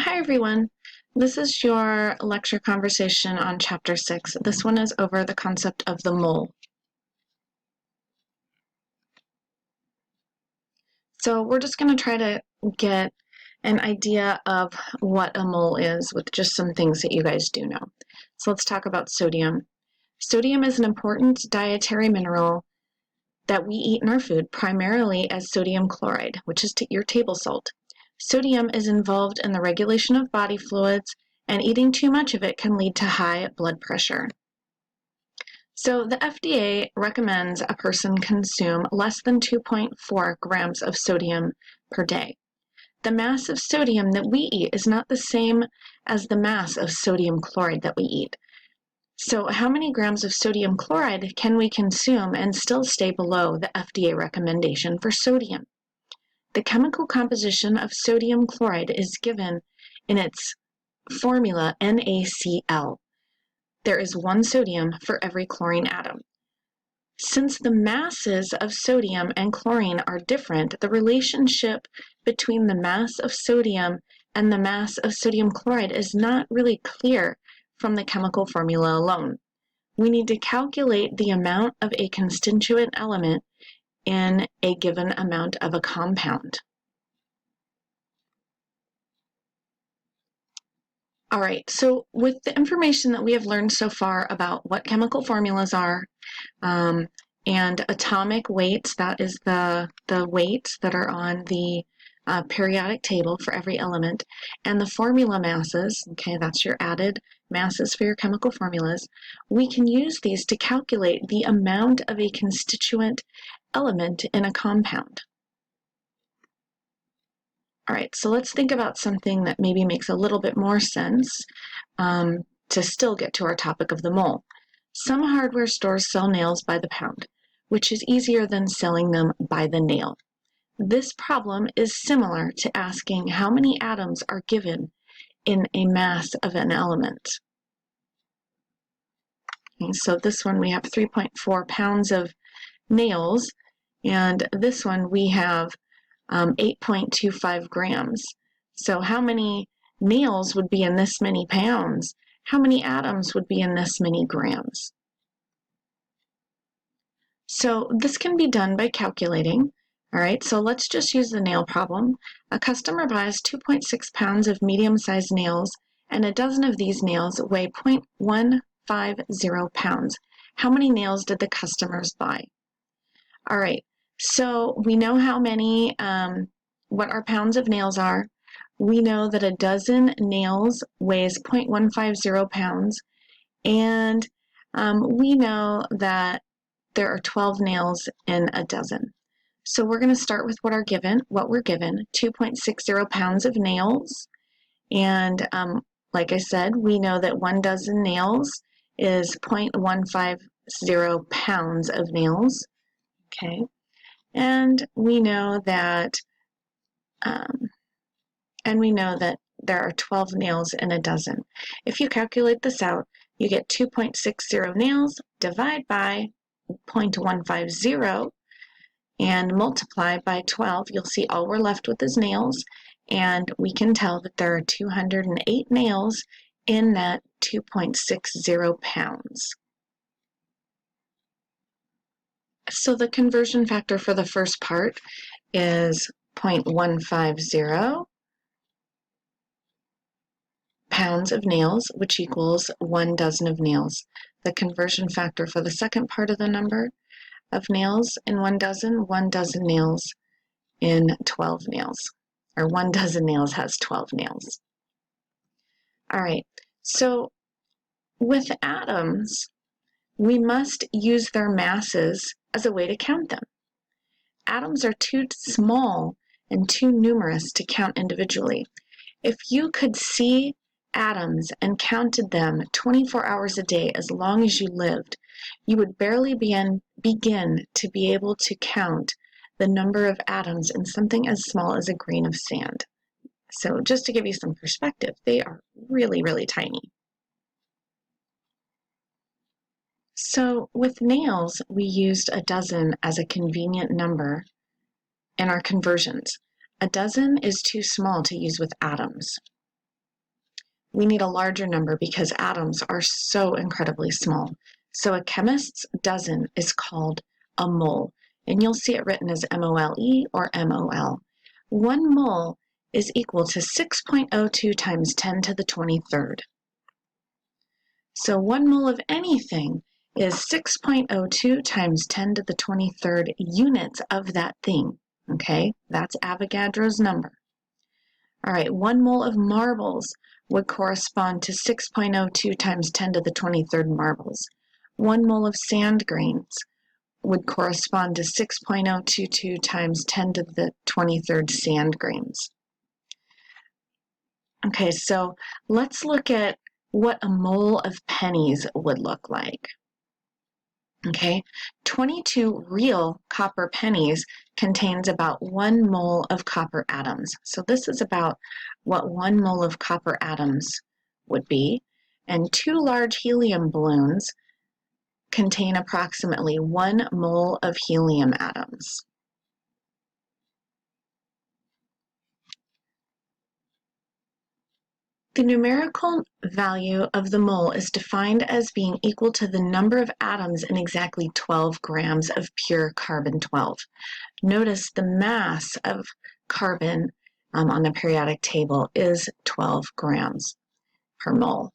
Hi everyone. This is your lecture conversation on Chapter 6. This one is over the concept of the mole. So we're just going to try to get an idea of what a mole is with just some things that you guys do know. So let's talk about sodium. Sodium is an important dietary mineral that we eat in our food primarily as sodium chloride, which is your table salt. Sodium is involved in the regulation of body fluids, and eating too much of it can lead to high blood pressure. So the FDA recommends a person consume less than 2.4 grams of sodium per day. The mass of sodium that we eat is not the same as the mass of sodium chloride that we eat. So how many grams of sodium chloride can we consume and still stay below the FDA recommendation for sodium? The chemical composition of sodium chloride is given in its formula NaCl. There is one sodium for every chlorine atom. Since the masses of sodium and chlorine are different, the relationship between the mass of sodium and the mass of sodium chloride is not really clear from the chemical formula alone. We need to calculate the amount of a constituent element in a given amount of a compound. All right, so with the information that we have learned so far about what chemical formulas are and atomic weights, that is the weights that are on the periodic table for every element, and the formula masses, okay, that's your added masses for your chemical formulas, we can use these to calculate the amount of a constituent element in a compound. All right, so let's think about something that maybe makes a little bit more sense to still get to our topic of the mole. Some hardware stores sell nails by the pound, which is easier than selling them by the nail. This problem is similar to asking how many atoms are given in a mass of an element. Okay, so this one we have 3.4 pounds of nails, and this one we have 8.25 grams. So how many nails would be in this many pounds? How many atoms would be in this many grams? So this can be done by calculating. All right, so let's just use the nail problem. A customer buys 2.6 pounds of medium-sized nails, and a dozen of these nails weigh 0.150 pounds. How many nails did the customers buy? All right, so we know how many, what our pounds of nails are. We know that a dozen nails weighs 0.150 pounds, and we know that there are 12 nails in a dozen. So we're going to start with what we're given, 2.60 pounds of nails. And like I said, we know that 1 dozen nails is 0.150 pounds of nails. Okay. And we know that there are 12 nails in a dozen. If you calculate this out, you get 2.60 nails, divide by 0.150, and multiply by 12. You'll see all we're left with is nails, and we can tell that there are 208 nails in that 2.60 pounds. So the conversion factor for the first part is 0.150 pounds of nails, which equals 1 dozen of nails. The conversion factor for the second part of the number of nails in 1 dozen nails in 12 nails, or 1 dozen nails has 12 nails. All right, so with atoms, we must use their masses as a way to count them. Atoms are too small and too numerous to count individually. If you could see atoms and counted them 24 hours a day as long as you lived, you would barely begin to be able to count the number of atoms in something as small as a grain of sand. So just to give you some perspective, they are really, really tiny. So with nails, we used a dozen as a convenient number in our conversions. A dozen is too small to use with atoms. we need a larger number because atoms are so incredibly small. So a chemist's dozen is called a mole, and you'll see it written as MOLE or MOL. 1 mole is equal to 6.02 times 10 to the 23rd. So 1 mole of anything is 6.02 times 10 to the 23rd units of that thing. Okay, that's Avogadro's number. All right, 1 mole of marbles would correspond to 6.02 times 10 to the 23rd marbles. 1 mole of sand grains would correspond to 6.022 times 10 to the 23rd sand grains. Okay, so let's look at what a mole of pennies would look like. Okay, 22 real copper pennies contains about 1 mole of copper atoms. So this is about what 1 mole of copper atoms would be. And 2 large helium balloons contain approximately 1 mole of helium atoms. The numerical value of the mole is defined as being equal to the number of atoms in exactly 12 grams of pure carbon-12. Notice the mass of carbon on the periodic table is 12 grams per mole.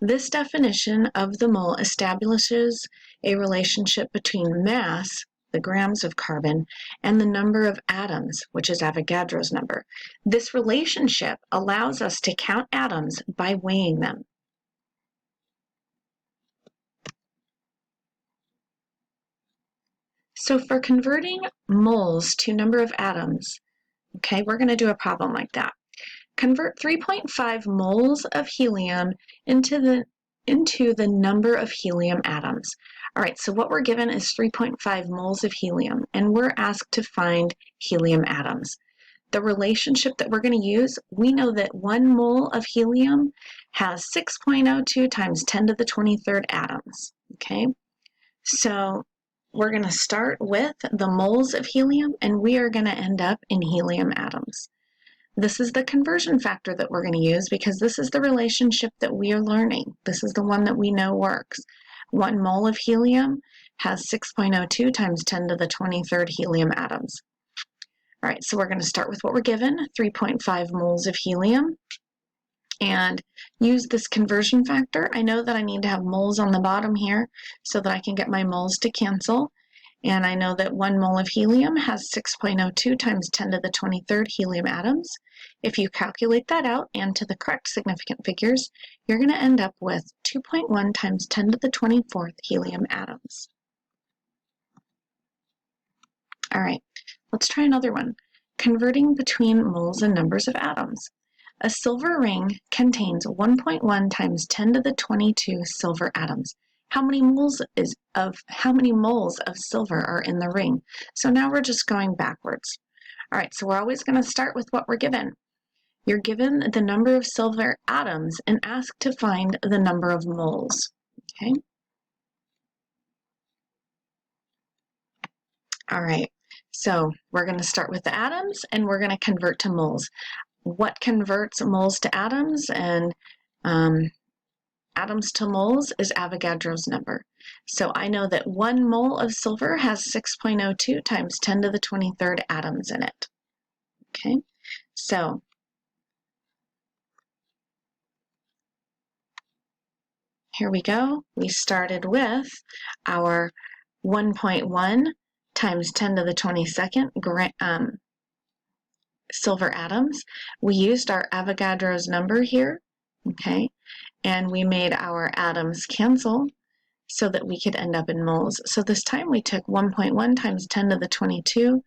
This definition of the mole establishes a relationship between mass, the grams of carbon, and the number of atoms, which is Avogadro's number. This relationship allows us to count atoms by weighing them. So for converting moles to number of atoms, okay, we're going to do a problem like that. Convert 3.5 moles of helium into the number of helium atoms. All right, so what we're given is 3.5 moles of helium, and we're asked to find helium atoms. The relationship that we're going to use, we know that 1 mole of helium has 6.02 times 10 to the 23rd atoms, okay? So we're going to start with the moles of helium, and we are going to end up in helium atoms. This is the conversion factor that we're going to use because this is the relationship that we are learning. This is the one that we know works. 1 mole of helium has 6.02 times 10 to the 23rd helium atoms. All right, so we're going to start with what we're given, 3.5 moles of helium, and use this conversion factor. I know that I need to have moles on the bottom here so that I can get my moles to cancel. And I know that 1 mole of helium has 6.02 times 10 to the 23rd helium atoms. If you calculate that out and to the correct significant figures, you're going to end up with 2.1 times 10 to the 24th helium atoms. All right, let's try another one. Converting between moles and numbers of atoms. A silver ring contains 1.1 times 10 to the 22 silver atoms. How many moles of silver are in the ring? So now we're just going backwards. All right, so we're always going to start with what we're given. You're given the number of silver atoms and asked to find the number of moles. Okay. All right, so we're going to start with the atoms and we're going to convert to moles. What converts moles to atoms and atoms to moles is Avogadro's number. So I know that 1 mole of silver has 6.02 times 10 to the 23rd atoms in it. Okay, so here we go. We started with our 1.1 times 10 to the 22nd silver atoms. We used our Avogadro's number here, okay, and we made our atoms cancel so that we could end up in moles. So this time we took 1.1 times 10 to the 22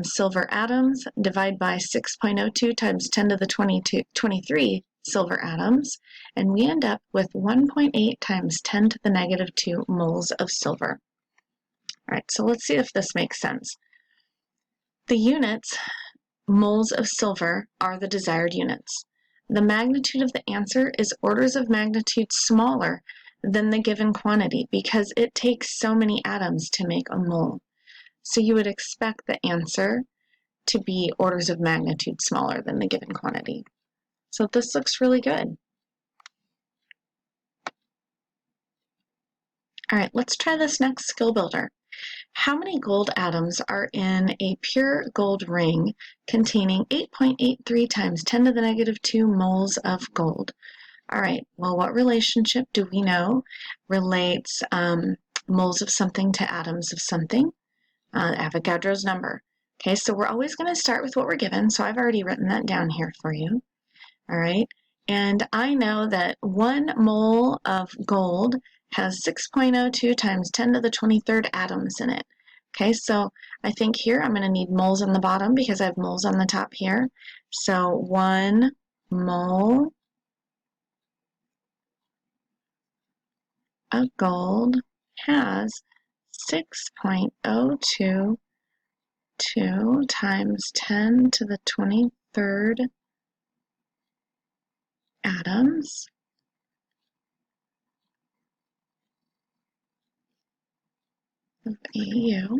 silver atoms, divide by 6.02 times 10 to the 23 silver atoms, and we end up with 1.8 times 10 to the negative 2 moles of silver. All right, so let's see if this makes sense. The units, moles of silver, are the desired units. The magnitude of the answer is orders of magnitude smaller than the given quantity because it takes so many atoms to make a mole. So you would expect the answer to be orders of magnitude smaller than the given quantity. So this looks really good. All right, let's try this next skill builder. How many gold atoms are in a pure gold ring containing 8.83 times 10 to the negative 2 moles of gold? All right, well, what relationship do we know relates moles of something to atoms of something? Avogadro's number. Okay, so we're always going to start with what we're given, so I've already written that down here for you. All right, and I know that 1 mole of gold has 6.02 times 10 to the 23rd atoms in it. Okay, so I think here I'm going to need moles on the bottom because I have moles on the top here. So 1 mole of gold has 6.022 times 10 to the 23rd atoms of AU. All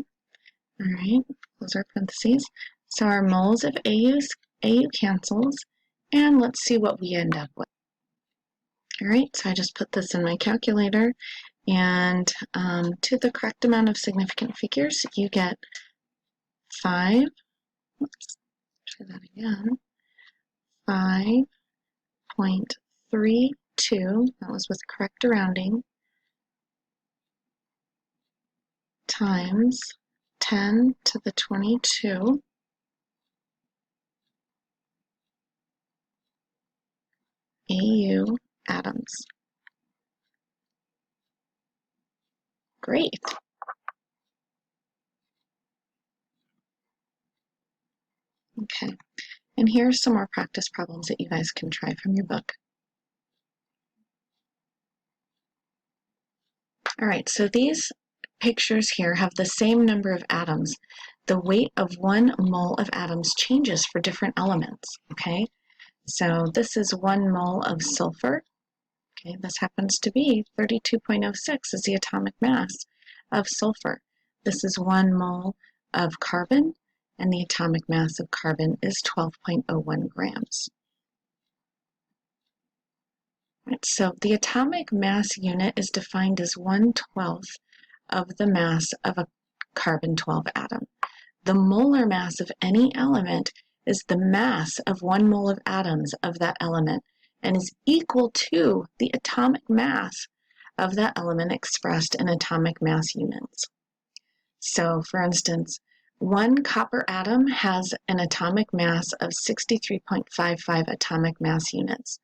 right, close our parentheses. So our moles of AU cancels, and let's see what we end up with. All right, so I just put this in my calculator, and to the correct amount of significant figures, you get 5, let's try that again, 5.32, that was with correct rounding, times 10 to the 22 AU atoms. Great. Okay, and here are some more practice problems that you guys can try from your book. All right, so these pictures here have the same number of atoms. The weight of 1 mole of atoms changes for different elements, okay? So this is 1 mole of sulfur. Okay, this happens to be 32.06 is the atomic mass of sulfur. This is 1 mole of carbon, and the atomic mass of carbon is 12.01 grams. Right, so the atomic mass unit is defined as 1/12 of the mass of a carbon-12 atom. The molar mass of any element is the mass of 1 mole of atoms of that element and is equal to the atomic mass of that element expressed in atomic mass units. So, for instance, 1 copper atom has an atomic mass of 63.55 atomic mass units.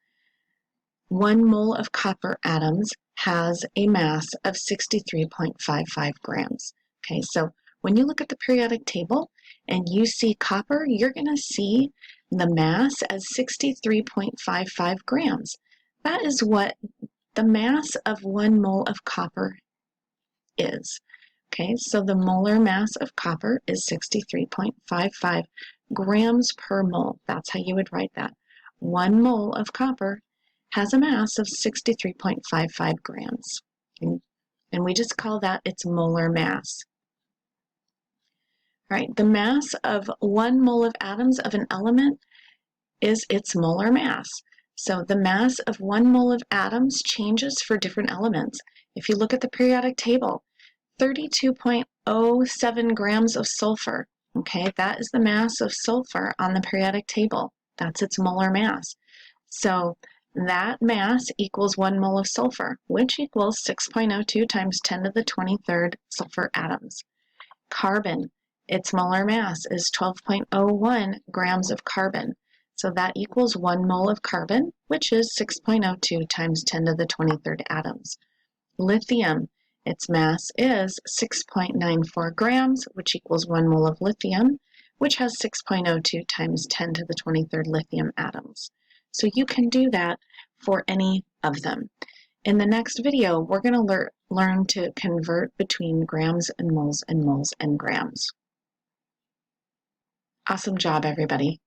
1 mole of copper atoms has a mass of 63.55 grams. Okay, so when you look at the periodic table and you see copper, you're going to see the mass as 63.55 grams. That is what the mass of 1 mole of copper is. Okay, so the molar mass of copper is 63.55 grams per mole. That's how you would write that. 1 mole of copper has a mass of 63.55 grams. And we just call that its molar mass. All right, the mass of 1 mole of atoms of an element is its molar mass. So the mass of 1 mole of atoms changes for different elements. If you look at the periodic table, 32.07 grams of sulfur, okay, that is the mass of sulfur on the periodic table. That's its molar mass. So that mass equals 1 mole of sulfur, which equals 6.02 times 10 to the 23rd sulfur atoms. Carbon, its molar mass is 12.01 grams of carbon. So that equals 1 mole of carbon, which is 6.02 times 10 to the 23rd atoms. Lithium, its mass is 6.94 grams, which equals 1 mole of lithium, which has 6.02 times 10 to the 23rd lithium atoms. So you can do that for any of them. In the next video, we're going to learn to convert between grams and moles and moles and grams. Awesome job, everybody.